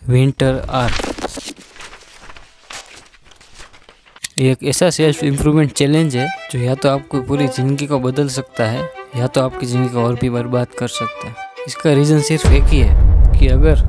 Winter arc. ये एक ऐसा सेल्फ इम्प्रूवमेंट चैलेंज है जो या तो आपको पूरी ज़िंदगी को बदल सकता है या तो आपकी ज़िंदगी को और भी बर्बाद कर सकता है। इसका रीज़न सिर्फ एक ही है कि अगर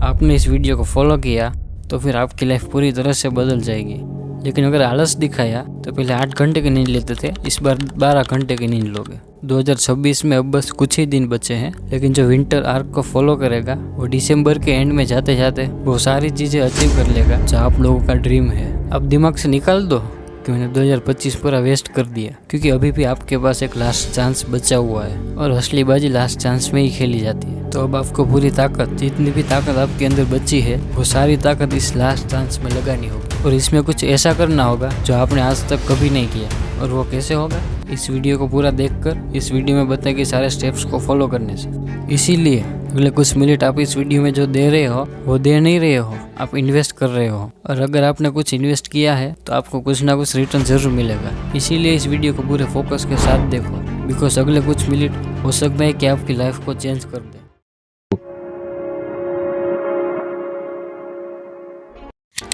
आपने इस वीडियो को फॉलो किया तो फिर आपकी लाइफ पूरी तरह से बदल जाएगी। लेकिन अगर आलस दिखाया तो पहले 8 घंटे की नींद लेते थे, इस बार 12 घंटे की नींद लोगे। 2026 में अब बस कुछ ही दिन बचे हैं, लेकिन जो विंटर आर्क को फॉलो करेगा वो दिसंबर के एंड में जाते जाते वो सारी चीज़ें अचीव कर लेगा जो आप लोगों का ड्रीम है। अब दिमाग से निकाल दो कि मैंने 2025 पूरा वेस्ट कर दिया, क्योंकि अभी भी आपके पास एक लास्ट चांस बचा हुआ है और असली बाजी लास्ट चांस में ही खेली जाती है। तो अब आपको पूरी ताकत, जितनी भी ताकत आपके अंदर बची है, वो सारी ताकत इस लास्ट चांस में लगानी होगी और इसमें कुछ ऐसा करना होगा जो आपने आज तक कभी नहीं किया। और वो कैसे होगा, इस वीडियो को पूरा देखकर इस वीडियो में बताएंगे सारे स्टेप्स को फॉलो करने से। इसीलिए अगले कुछ मिनट आप इस वीडियो में जो दे रहे हो वो दे नहीं रहे हो, आप इन्वेस्ट कर रहे हो। और अगर आपने कुछ इन्वेस्ट किया है तो आपको कुछ ना कुछ रिटर्न जरूर मिलेगा। इसीलिए इस वीडियो को पूरे फोकस के साथ देखो, बिकॉज अगले कुछ मिनट हो सकता है कि आपकी लाइफ को चेंज कर दे।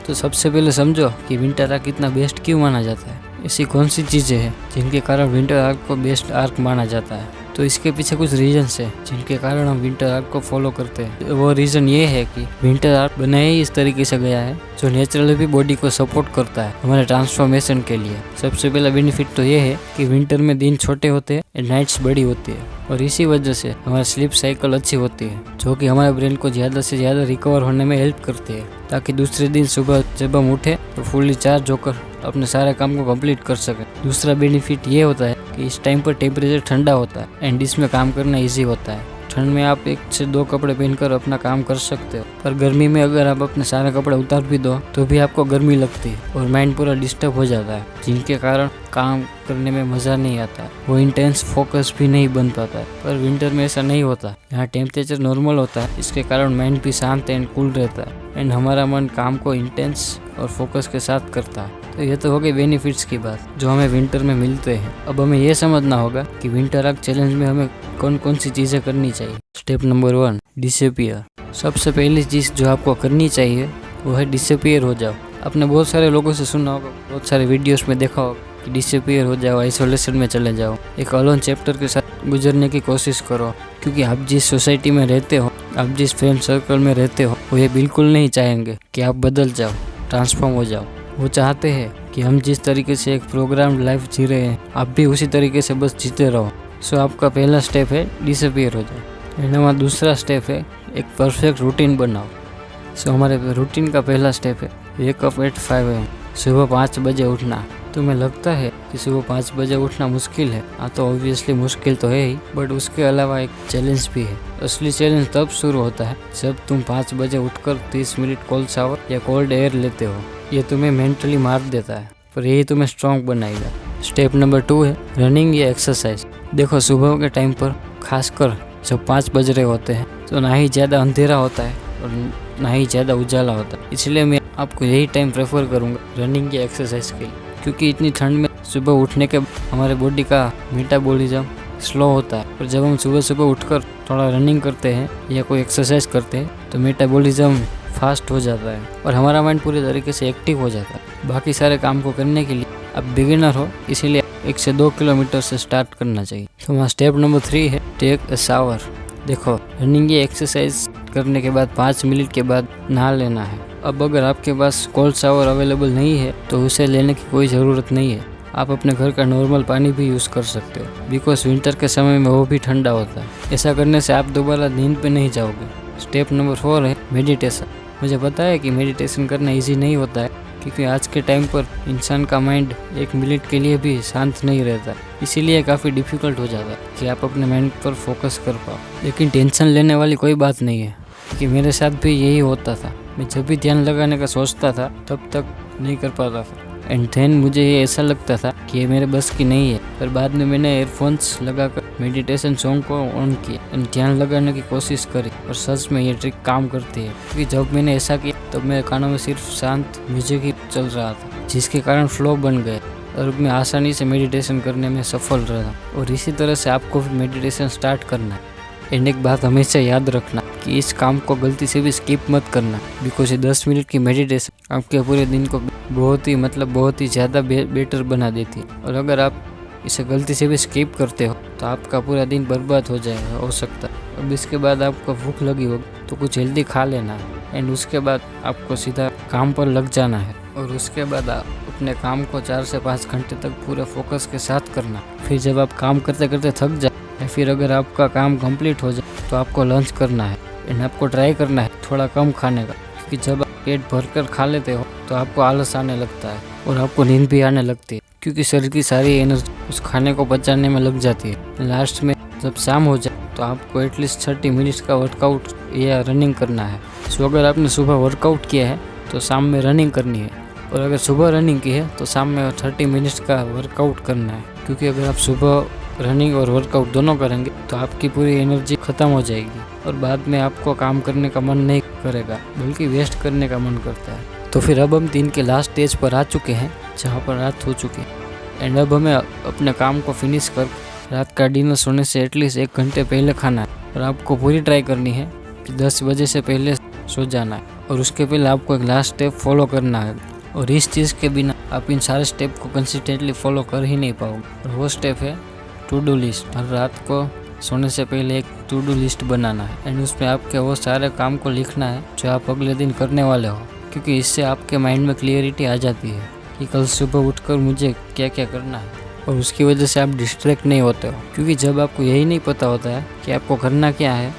तो सबसे पहले समझो कि विंटर आर्क इतना बेस्ट क्यों माना जाता है। ऐसी कौन सी चीज़ें हैं जिनके कारण विंटर आर्क को बेस्ट आर्क माना जाता है। तो इसके पीछे कुछ रीजन्स है जिनके कारण हम विंटर आर्क को फॉलो करते हैं। वो रीज़न ये है कि विंटर आर्क बनाया ही इस तरीके से गया है जो नेचुरली भी बॉडी को सपोर्ट करता है हमारे ट्रांसफॉर्मेशन के लिए। सबसे पहला बेनिफिट तो ये है कि विंटर में दिन छोटे होते हैं एंड नाइट्स बड़ी होती है और इसी वजह से हमारी स्लीप साइकिल अच्छी होती है, जो कि हमारे ब्रेन को ज़्यादा से ज़्यादा रिकवर होने में हेल्प करती है, ताकि दूसरे दिन सुबह जब हम उठे तो फुल्ली चार्ज होकर अपने सारे काम को कंप्लीट कर सकें। दूसरा बेनिफिट ये होता है कि इस टाइम पर टेम्परेचर ठंडा होता है एंड इसमें काम करना ईजी होता है। ठंड में आप 1 से 2 कपड़े पहनकर अपना काम कर सकते हो, पर गर्मी में अगर आप अपने सारे कपड़े उतार भी दो तो भी आपको गर्मी लगती है और माइंड पूरा डिस्टर्ब हो जाता है, जिनके कारण काम करने में मज़ा नहीं आता, वो इंटेंस फोकस भी नहीं बन पाता है। पर विंटर में ऐसा नहीं होता, यहाँ टेम्परेचर नॉर्मल होता है, इसके कारण माइंड भी शांत एंड कूल रहता है एंड हमारा मन काम को इंटेंस और फोकस के साथ करता है। तो ये तो हो गई बेनिफिट्स की बात जो हमें विंटर में मिलते हैं। अब हमें ये समझना होगा कि विंटर आर्क चैलेंज में हमें कौन कौन सी चीज़ें करनी चाहिए। Step number 1, disappear. सबसे पहली चीज़ जो आपको करनी चाहिए वो है डिसअपियर हो जाओ। आपने बहुत सारे लोगों से सुना होगा, बहुत सारे वीडियोस में देखा होगा कि डिसअपियर हो जाओ, आइसोलेशन में चले जाओ, एक अलोन चैप्टर के साथ गुजरने की कोशिश करो, क्योंकि आप जिस सोसाइटी में रहते हो, आप जिस फ्रेंड सर्कल में रहते हो, वो ये बिल्कुल नहीं चाहेंगे कि आप बदल जाओ, ट्रांसफॉर्म हो जाओ। वो चाहते हैं कि हम जिस तरीके से एक प्रोग्राम लाइफ जी रहे हैं आप भी उसी तरीके से बस जीते रहो। सो आपका पहला स्टेप है डिसअपियर हो जाओ। एंड हमारा दूसरा स्टेप है एक परफेक्ट रूटीन बनाओ। सो हमारे रूटीन का पहला स्टेप है वेक अप एट 5 AM, सुबह 5 बजे उठना। तुम्हें लगता है कि सुबह 5 बजे उठना मुश्किल है, हाँ तो ऑब्वियसली मुश्किल तो है ही, बट उसके अलावा एक चैलेंज भी है। असली चैलेंज तब शुरू होता है जब तुम 5 बजे उठकर 30 मिनट कोल्ड शावर या कोल्ड एयर लेते हो। ये तुम्हें मेंटली मार देता है, पर यही तुम्हें स्ट्रॉन्ग बनाएगा। स्टेप नंबर 2 है रनिंग या एक्सरसाइज। देखो सुबह के टाइम पर खासकर जब 5 बज रहे होते हैं तो ना ही ज़्यादा अंधेरा होता है और ना ही ज़्यादा उजाला होता है, इसलिए मैं आपको यही टाइम प्रेफर करूँगा रनिंग या एक्सरसाइज के लिए। क्योंकि इतनी ठंड में सुबह उठने के हमारे बॉडी का मेटाबॉलिज्म स्लो होता है, और जब हम सुबह सुबह उठकर थोड़ा रनिंग करते हैं या कोई एक्सरसाइज करते हैं तो मेटाबॉलिज्म फास्ट हो जाता है और हमारा माइंड पूरे तरीके से एक्टिव हो जाता है बाकी सारे काम को करने के लिए। अब बिगिनर हो इसीलिए 1 से 2 किलोमीटर से स्टार्ट करना चाहिए। तो हमारा स्टेप नंबर 3 है टेक अ शावर। देखो रनिंग या एक्सरसाइज करने के बाद 5 मिनट के बाद नहा लेना है। अब अगर आपके पास कोल्ड शावर अवेलेबल नहीं है तो उसे लेने की कोई ज़रूरत नहीं है, आप अपने घर का नॉर्मल पानी भी यूज़ कर सकते हो, बिकॉज विंटर के समय में वो भी ठंडा होता है। ऐसा करने से आप दोबारा नींद पे नहीं जाओगे। स्टेप नंबर 4 है मेडिटेशन। मुझे पता है कि मेडिटेशन करना इजी नहीं होता है, क्योंकि आज के टाइम पर इंसान का माइंड 1 मिनट के लिए भी शांत नहीं रहता, इसीलिए काफ़ी डिफ़िकल्ट हो जाता है कि आप अपने माइंड पर फोकस कर पाओ। लेकिन टेंशन लेने वाली कोई बात नहीं है, कि मेरे साथ भी यही होता था। मैं जब भी ध्यान लगाने का सोचता था तब तक नहीं कर पाता था एंड देन मुझे ये ऐसा लगता था कि ये मेरे बस की नहीं है। पर बाद में मैंने एयरफोन्स लगाकर मेडिटेशन सॉन्ग को ऑन किया एंड ध्यान लगाने की कोशिश करी, और सच में ये ट्रिक काम करती है। क्योंकि जब मैंने ऐसा किया तब मेरे कानों में सिर्फ शांत म्यूजिक ही चल रहा था, जिसके कारण फ्लो बन गए और मैं आसानी से मेडिटेशन करने में सफल रहा। और इसी तरह से आपको भी मेडिटेशन स्टार्ट करना है। एंड एक बात हमेशा याद रखना कि इस काम को गलती से भी स्किप मत करना, बिकॉज ये 10 मिनट की मेडिटेशन आपके पूरे दिन को बहुत ही ज़्यादा बेटर बना देती है। और अगर आप इसे गलती से भी स्किप करते हो तो आपका पूरा दिन बर्बाद हो जाएगा, हो सकता है। अब इसके बाद आपको भूख लगी होगी तो कुछ हेल्दी खा लेना है एंड उसके बाद आपको सीधा काम पर लग जाना है। और उसके बाद आप अपने काम को 4 से 5 घंटे तक पूरे फोकस के साथ करना। फिर जब आप काम करते करते थक जाए या फिर अगर आपका काम कंप्लीट हो जाए तो आपको लंच करना है एंड आपको ट्राई करना है थोड़ा कम खाने का, क्योंकि जब आप पेट भरकर खा लेते हो तो आपको आलस आने लगता है और आपको नींद भी आने लगती है, क्योंकि शरीर की सारी एनर्जी उस खाने को पचाने में लग जाती है। लास्ट में जब शाम हो जाए तो आपको एटलीस्ट 30 मिनट्स का वर्कआउट या रनिंग करना है। सो अगर आपने सुबह वर्कआउट किया है तो शाम में रनिंग करनी है, और अगर सुबह रनिंग की है तो शाम में 30 मिनट्स का वर्कआउट करना है, क्योंकि अगर आप सुबह रनिंग और वर्कआउट दोनों करेंगे तो आपकी पूरी एनर्जी ख़त्म हो जाएगी और बाद में आपको काम करने का मन नहीं करेगा, बल्कि वेस्ट करने का मन करता है। तो फिर अब हम दिन के लास्ट स्टेज पर आ चुके हैं जहाँ पर रात हो चुकी है एंड अब हमें अपने काम को फिनिश कर रात का डिनर सोने से एटलीस्ट 1 घंटे पहले खाना है। और आपको पूरी ट्राई करनी है कि 10 बजे से पहले सो जाना है, और उसके पहले आपको एक लास्ट स्टेप फॉलो करना है। और इस चीज़ के बिना आप इन सारे स्टेप को कंसिस्टेंटली फॉलो कर ही नहीं पाओगे। और वो स्टेप है टू डू लिस्ट। हर रात को सोने से पहले एक टू डू लिस्ट बनाना है एंड उसमें आपके वो सारे काम को लिखना है जो आप अगले दिन करने वाले हो, क्योंकि इससे आपके माइंड में क्लियरिटी आ जाती है कि कल सुबह उठकर मुझे क्या क्या करना है। और उसकी वजह से आप डिस्ट्रैक्ट नहीं होते हो, क्योंकि जब आपको यही नहीं पता होता है कि आपको करना क्या है